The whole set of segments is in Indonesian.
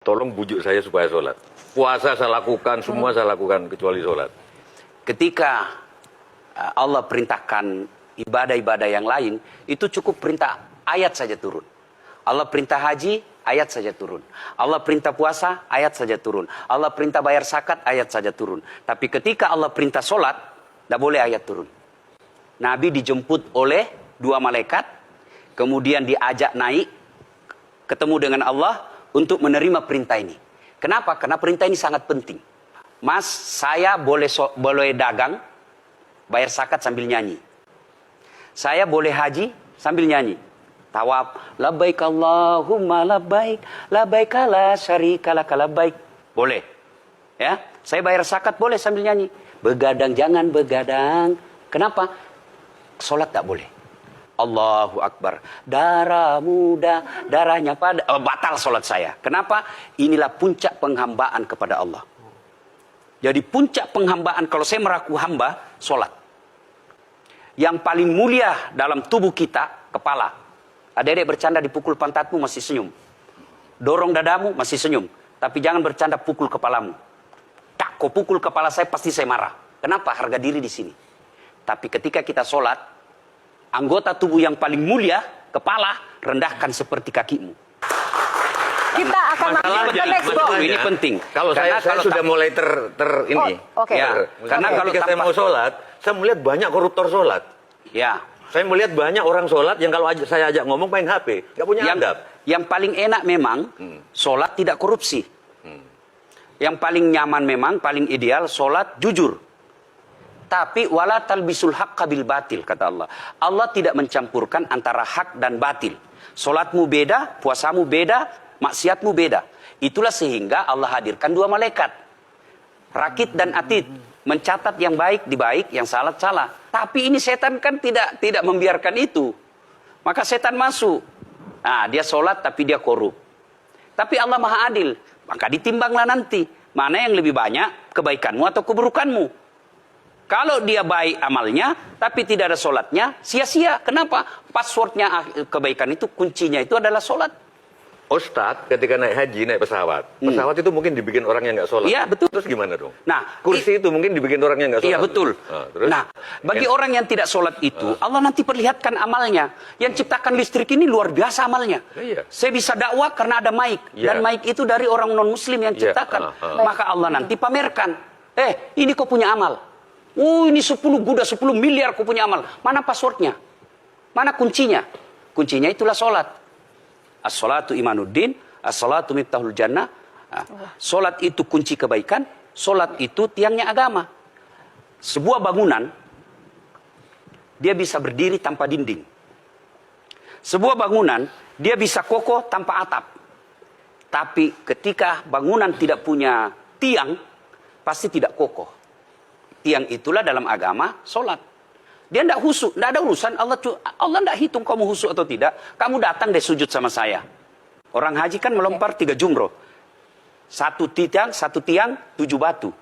Tolong bujuk saya supaya sholat. Puasa saya lakukan, semua saya lakukan, kecuali sholat. Ketika Allah perintahkan ibadah-ibadah yang lain, itu cukup perintah ayat saja turun. Allah perintah haji, ayat saja turun. Allah perintah puasa, ayat saja turun. Allah perintah bayar zakat, ayat saja turun. Tapi ketika Allah perintah sholat, tidak boleh ayat turun. Nabi dijemput oleh dua malaikat, kemudian diajak naik, ketemu dengan Allah, untuk menerima perintah ini. Kenapa? Karena perintah ini sangat penting. Mas, saya boleh dagang, bayar zakat sambil nyanyi. Saya boleh haji sambil nyanyi. Tawaf, labbaik Allahumma labbaik, labbaik la syarika laka labbaik. Boleh. Ya, saya bayar zakat boleh sambil nyanyi. Begadang jangan begadang. Kenapa? Salat tak boleh. Allahu Akbar. Darah muda, darahnya pada batal salat saya. Kenapa? Inilah puncak penghambaan kepada Allah. Jadi puncak penghambaan kalau saya meraku hamba, salat. Yang paling mulia dalam tubuh kita, kepala. Adik-adik bercanda dipukul pantatmu masih senyum. Dorong dadamu masih senyum. Tapi jangan bercanda pukul kepalamu. Tak, kau pukul kepala saya pasti saya marah. Kenapa? Harga diri di sini. Tapi ketika kita sholat, anggota tubuh yang paling mulia, kepala, rendahkan seperti kakimu. Kita akan masuk ke next go. Ini penting. Kalau saya sudah mulai ini. Oke. Ya, karena kalau saya mau sholat, saya melihat banyak koruptor sholat. Ya. Saya melihat banyak orang sholat yang kalau saya ajak ngomong main HP, nggak punya adab. Yang paling enak memang sholat tidak korupsi. Yang paling nyaman memang, paling ideal sholat jujur. Tapi wala talbisul haqqa bil batil, kata Allah. Allah tidak mencampurkan antara hak dan batil. Sholatmu beda, puasamu beda, maksiatmu beda. Itulah sehingga Allah hadirkan dua malaikat. Rakit dan atid. Mencatat yang baik di baik, yang salah salah. Tapi ini setan kan tidak membiarkan itu. Maka setan masuk. Nah, dia sholat tapi dia korup. Tapi Allah Maha Adil. Maka ditimbanglah nanti. Mana yang lebih banyak, kebaikanmu atau keburukanmu. Kalau dia baik amalnya, tapi tidak ada sholatnya, sia-sia. Kenapa? Passwordnya kebaikan itu, kuncinya itu adalah sholat. Ustadz ketika naik haji, naik pesawat. Pesawat itu mungkin dibikin orang yang nggak sholat. Iya, betul. Terus gimana dong? Nah, kursi itu mungkin dibikin orang yang nggak sholat. Iya, betul. Terus? Nah, bagi orang yang tidak sholat itu, Allah nanti perlihatkan amalnya. Yang ciptakan listrik ini luar biasa amalnya. Iya. Saya bisa dakwah karena ada mic. Iya. Dan mic itu dari orang non-muslim yang ciptakan. Maka Allah nanti pamerkan. Ini kau punya amal. Ini 10 guda, 10 miliar kau punya amal. Mana passwordnya? Mana kuncinya? Kuncinya itulah sholat. As-salatu imanuddin, as-salatu miftahul jannah. Sholat itu kunci kebaikan, sholat itu tiangnya agama. Sebuah bangunan, dia bisa berdiri tanpa dinding. Sebuah bangunan, dia bisa kokoh tanpa atap. Tapi ketika bangunan tidak punya tiang, pasti tidak kokoh. Tiang itulah dalam agama, sholat. Dia tidak husuk, tidak ada urusan. Allah tidak hitung kamu husuk atau tidak. Kamu datang deh sujud sama saya. Orang haji kan melempar 3 jumroh. Satu tiang, 7 batu.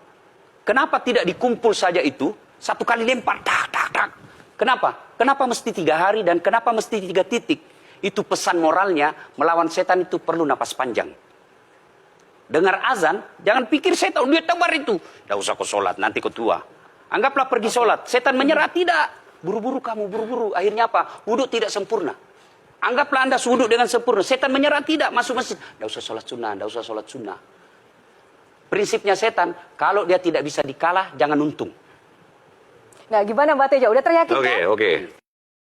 Kenapa tidak dikumpul saja itu? Satu kali lempar, tak, tak, tak. Kenapa? Kenapa mesti 3 hari dan kenapa mesti 3 titik? Itu pesan moralnya, melawan setan itu perlu napas panjang. Dengar azan, jangan pikir setan, dia tebar itu. Tidak usah kau sholat, nanti kau tua. Anggaplah pergi sholat. Setan menyerah, tidak. Buru-buru kamu, buru-buru. Akhirnya apa? Wudhu tidak sempurna. Anggaplah Anda wudhu dengan sempurna. Setan menyerah, tidak. Masuk masjid. Tidak usah sholat sunnah, tidak usah sholat sunnah. Prinsipnya setan, kalau dia tidak bisa dikalah, jangan untung. Nah, gimana Mbak Teja? Udah teryakinkan? Oke.